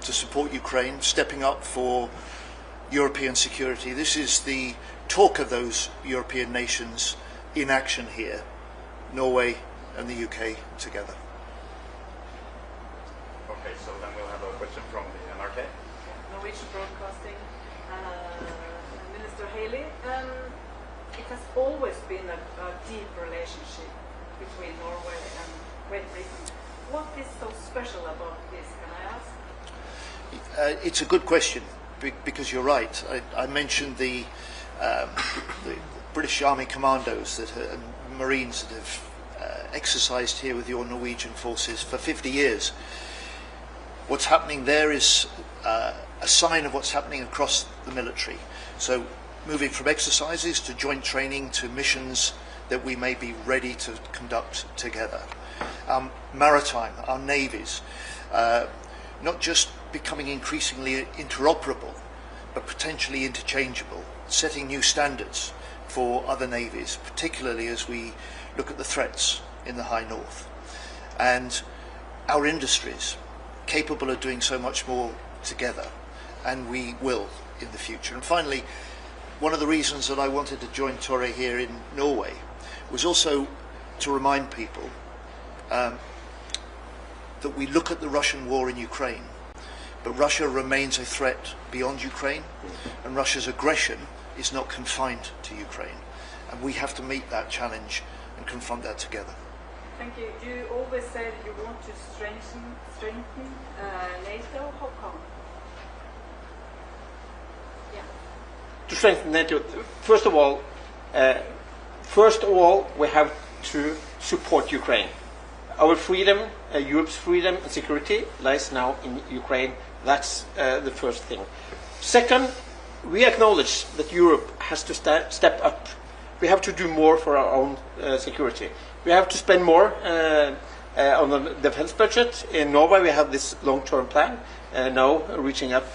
to support Ukraine, stepping up for European security. This is the talk of those European nations in action here, Norway and the UK together. Okay, so then we'll have a question from the NRK. Norwegian Broadcasting. Minister Healey, it has always been a deep relationship between Norway and Great Britain. What is so special about this, can I ask? It's a good question, because you're right. I mentioned the British Army commandos and Marines that have exercised here with your Norwegian forces for 50 years. What's happening there is a sign of what's happening across the military. So moving from exercises to joint training to missions that we may be ready to conduct together. Maritime, our navies, not just becoming increasingly interoperable, but potentially interchangeable, setting new standards for other navies, particularly as we look at the threats in the High North. And our industries, capable of doing so much more together, and we will in the future. And finally, one of the reasons that I wanted to join Tore here in Norway was also to remind people that we look at the Russian war in Ukraine, but Russia remains a threat beyond Ukraine, and Russia's aggression is not confined to Ukraine, and we have to meet that challenge and confront that together. Thank you. You always said you want to strengthen NATO. How come? Yeah. To strengthen NATO, first of all, we have to support Ukraine. Our freedom, Europe's freedom and security lies now in Ukraine. That's the first thing. Second, we acknowledge that Europe has to step up. We have to do more for our own security. We have to spend more on the defense budget. In Norway, we have this long-term plan, now reaching up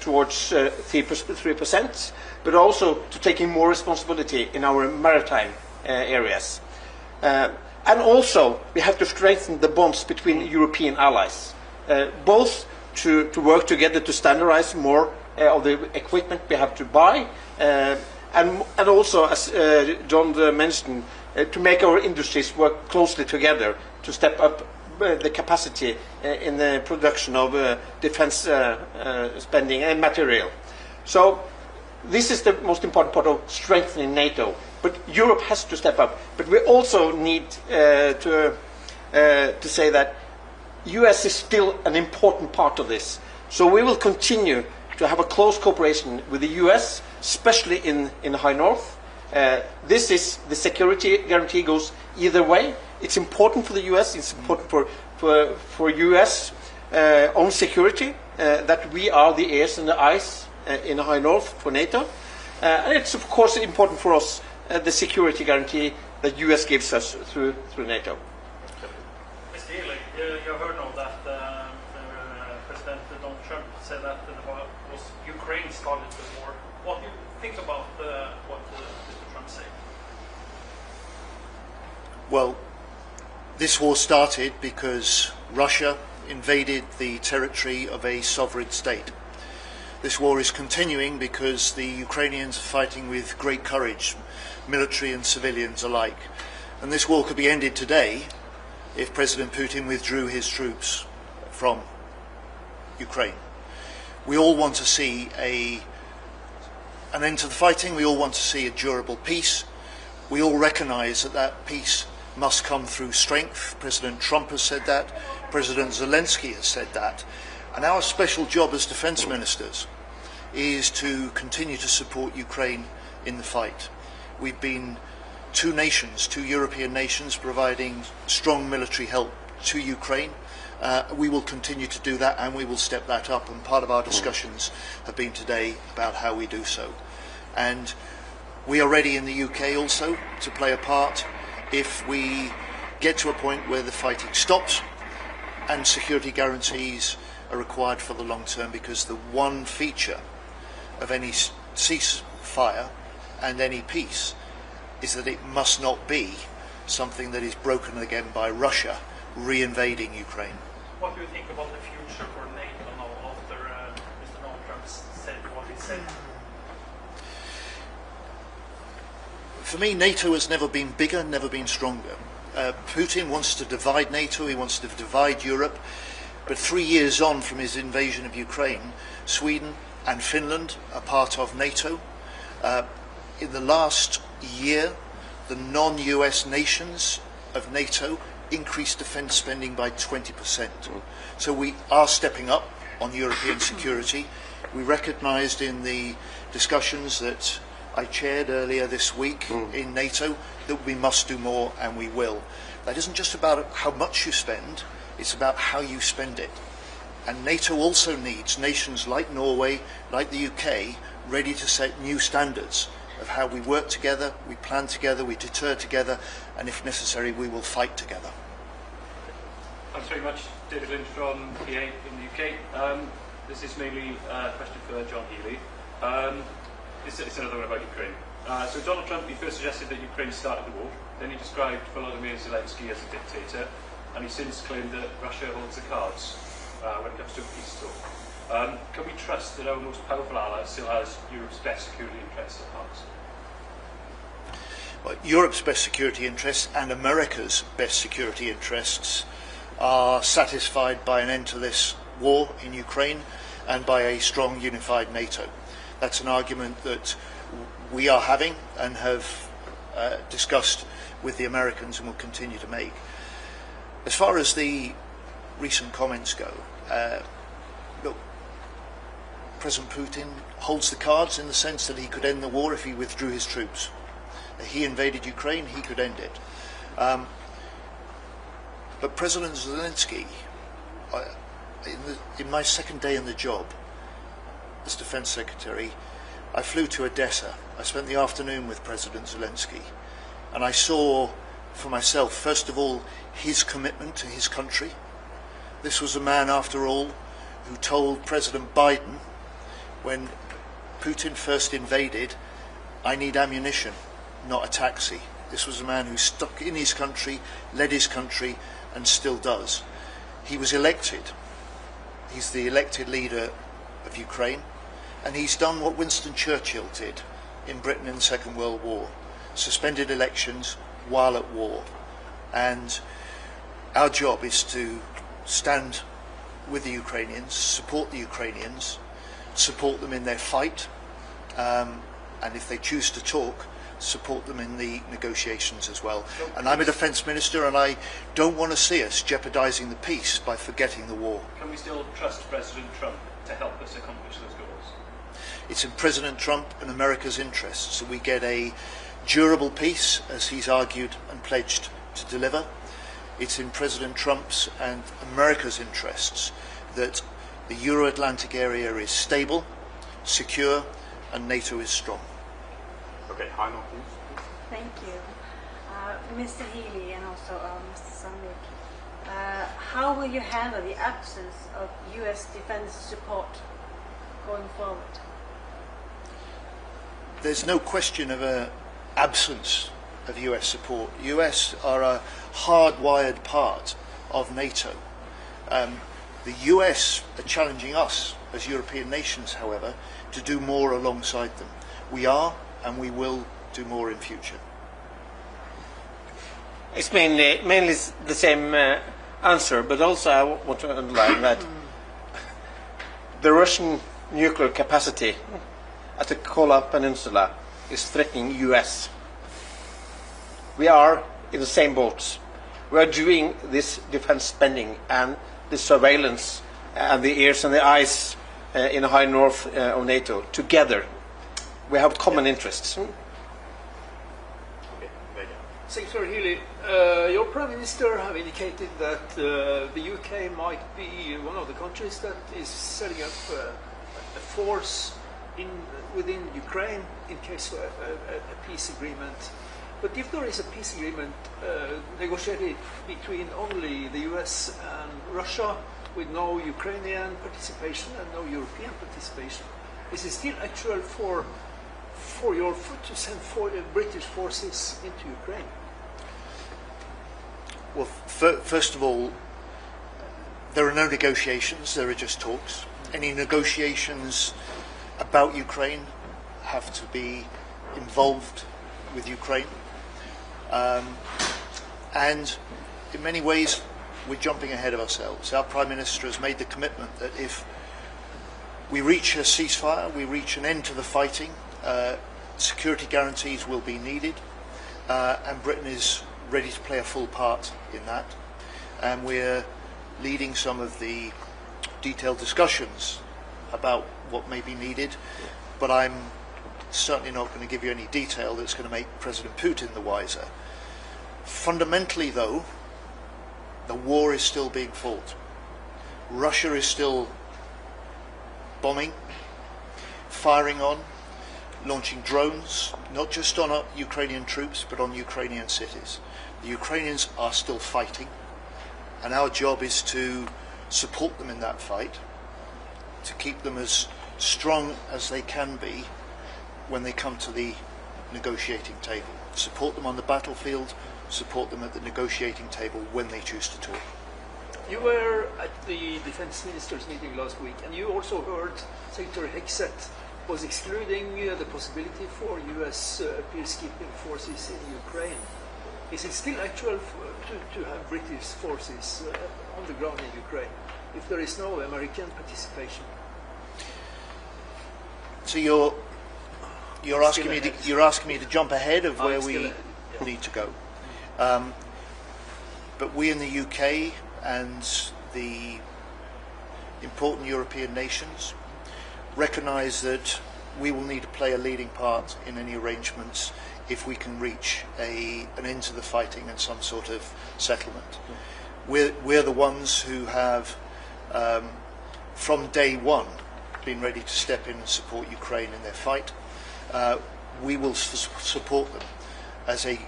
towards 3%, but also to taking more responsibility in our maritime areas. And also, we have to strengthen the bonds between European allies, both to work together to standardize more of the equipment we have to buy, and also, as John mentioned, to make our industries work closely together to step up the capacity in the production of defense spending and material. So this is the most important part of strengthening NATO. But Europe has to step up. But we also need to say that US is still an important part of this. So we will continue to have a close cooperation with the US, especially in the High North. This is the security guarantee goes either way. It's important for the US. It's important for US own security that we are the ears and the eyes in the High North for NATO. And it's of course important for us the security guarantee that US gives us through NATO. Mr. Healey, you heard now that President Donald Trump said that it was Ukraine started the war. What do you think about what Mr. Trump said? Well, this war started because Russia invaded the territory of a sovereign state. This war is continuing because the Ukrainians are fighting with great courage, military and civilians alike. And this war could be ended today if President Putin withdrew his troops from Ukraine. We all want to see an end to the fighting. We all want to see a durable peace. We all recognise that peace must come through strength. President Trump has said that. President Zelensky has said that. And our special job as defence ministers is to continue to support Ukraine in the fight. We've been two European nations providing strong military help to Ukraine. We will continue to do that, and we will step that up, and part of our discussions have been today about how we do so. And we are ready in the UK also to play a part if we get to a point where the fighting stops and security guarantees are required for the long term, because the one feature of any ceasefire and any peace is that it must not be something that is broken again by Russia re-invading Ukraine. What do you think about the future for NATO now For me, NATO has never been bigger, never been stronger. Putin wants to divide NATO, he wants to divide Europe, but 3 years on from his invasion of Ukraine, Sweden and Finland are part of NATO. In the last year, the non-US nations of NATO increased defence spending by 20%. So we are stepping up on European security. We recognised in the discussions that I chaired earlier this week in NATO that we must do more, and we will. That isn't just about how much you spend, it's about how you spend it. And NATO also needs nations like Norway, like the UK, ready to set new standards of how we work together, we plan together, we deter together, and if necessary, we will fight together. Thanks very much, David Lynch from PA in the UK. This is mainly a question for John Healey. It's another one about Ukraine. So Donald Trump, he first suggested that Ukraine started the war. Then he described Volodymyr Zelensky as a dictator, and he since claimed that Russia holds the cards when it comes to a peace talk. Can we trust that our most powerful ally still has Europe's best security interests at heart? Well, Europe's best security interests and America's best security interests are satisfied by an end to this war in Ukraine and by a strong unified NATO. That's an argument that we are having and have discussed with the Americans and will continue to make. As far as the recent comments go, look, President Putin holds the cards in the sense that he could end the war if he withdrew his troops. He invaded Ukraine, he could end it. But President Zelensky, in my second day in the job as Defence Secretary, I flew to Odessa. I spent the afternoon with President Zelensky, and I saw for myself, first of all, his commitment to his country. This was a man, after all, who told President Biden, when Putin first invaded, I need ammunition, not a taxi. This was a man who stuck in his country, led his country, and still does. He was elected. He's the elected leader of Ukraine, and he's done what Winston Churchill did in Britain in the Second World War, suspended elections while at war. And our job is to stand with the Ukrainians, support the Ukrainians, support them in their fight, and if they choose to talk, support them in the negotiations as well. And I'm a defence minister, and I don't want to see us jeopardising the peace by forgetting the war. Can we still trust President Trump to help us accomplish those goals? It's in President Trump and America's interests that we get a durable peace, as he's argued and pledged to deliver. It's in President Trump's and America's interests that the Euro-Atlantic area is stable, secure, and NATO is strong. Okay, Heino, please. Thank you. Mr. Healey and also Mr. Sandvik, how will you handle the absence of US defense support going forward? There's no question of an absence of US support. US are a hardwired part of NATO. The US are challenging us as European nations, however, to do more alongside them. We are, and we will do more in future. It's mainly the same answer, but also I want to underline that the Russian nuclear capacity at the Kola Peninsula is threatening US. We are in the same boat. We are doing this defense spending and the surveillance and the ears and the eyes in the high north of NATO together. We have common interests. Okay, Vega. Secretary Healey, your Prime Minister have indicated that the UK might be one of the countries that is setting up a force within Ukraine in case of a peace agreement. But if there is a peace agreement negotiated between only the US and Russia with no Ukrainian participation and no European participation, is it still actual for your foot to send British forces into Ukraine? Well, first of all, there are no negotiations, there are just talks. Any negotiations about Ukraine have to be involved with Ukraine. And in many ways, we're jumping ahead of ourselves. Our Prime Minister has made the commitment that if we reach a ceasefire, we reach an end to the fighting, security guarantees will be needed, and Britain is ready to play a full part in that. And we're leading some of the detailed discussions about what may be needed, but I'm certainly not going to give you any detail that's going to make President Putin the wiser. Fundamentally, though, the war is still being fought. Russia is still bombing, firing on, launching drones, not just on Ukrainian troops, but on Ukrainian cities. The Ukrainians are still fighting, and our job is to support them in that fight, to keep them as strong as they can be when they come to the negotiating table. Support them on the battlefield, support them at the negotiating table when they choose to talk. You were at the defense ministers meeting last week, and you also heard Secretary Hegseth was excluding the possibility for US peacekeeping forces in Ukraine. Is it still actual to have British forces on the ground in Ukraine if there is no American participation? So you're asking me to jump ahead of where we need to go. But we in the UK and the important European nations recognise that we will need to play a leading part in any arrangements if we can reach an end to the fighting and some sort of settlement. We're the ones who have, from day one, been ready to step in and support Ukraine in their fight. We will support them as a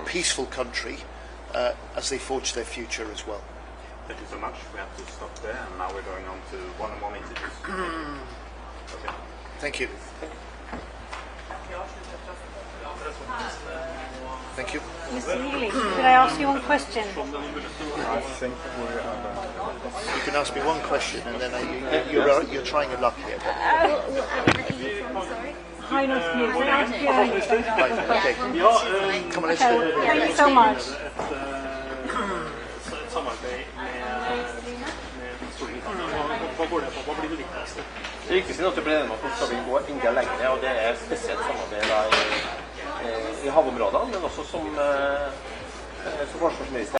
peaceful country as they forge their future as well. Thank you so much. We have to stop there, and now we're going on to one-on-one interviews. Okay. Thank you. Thank you. Mr. Healey, could I ask you one question? I think You can ask me one question, and then you're trying your luck here. Hi, nice to meet you. Right, okay. Come on, let's Okay, go. thank you so much. Det viktigste er at det blir enige om at vi gå enda lenger, og det er spesielt samarbeid i havområdene, men også som forsvarsminister.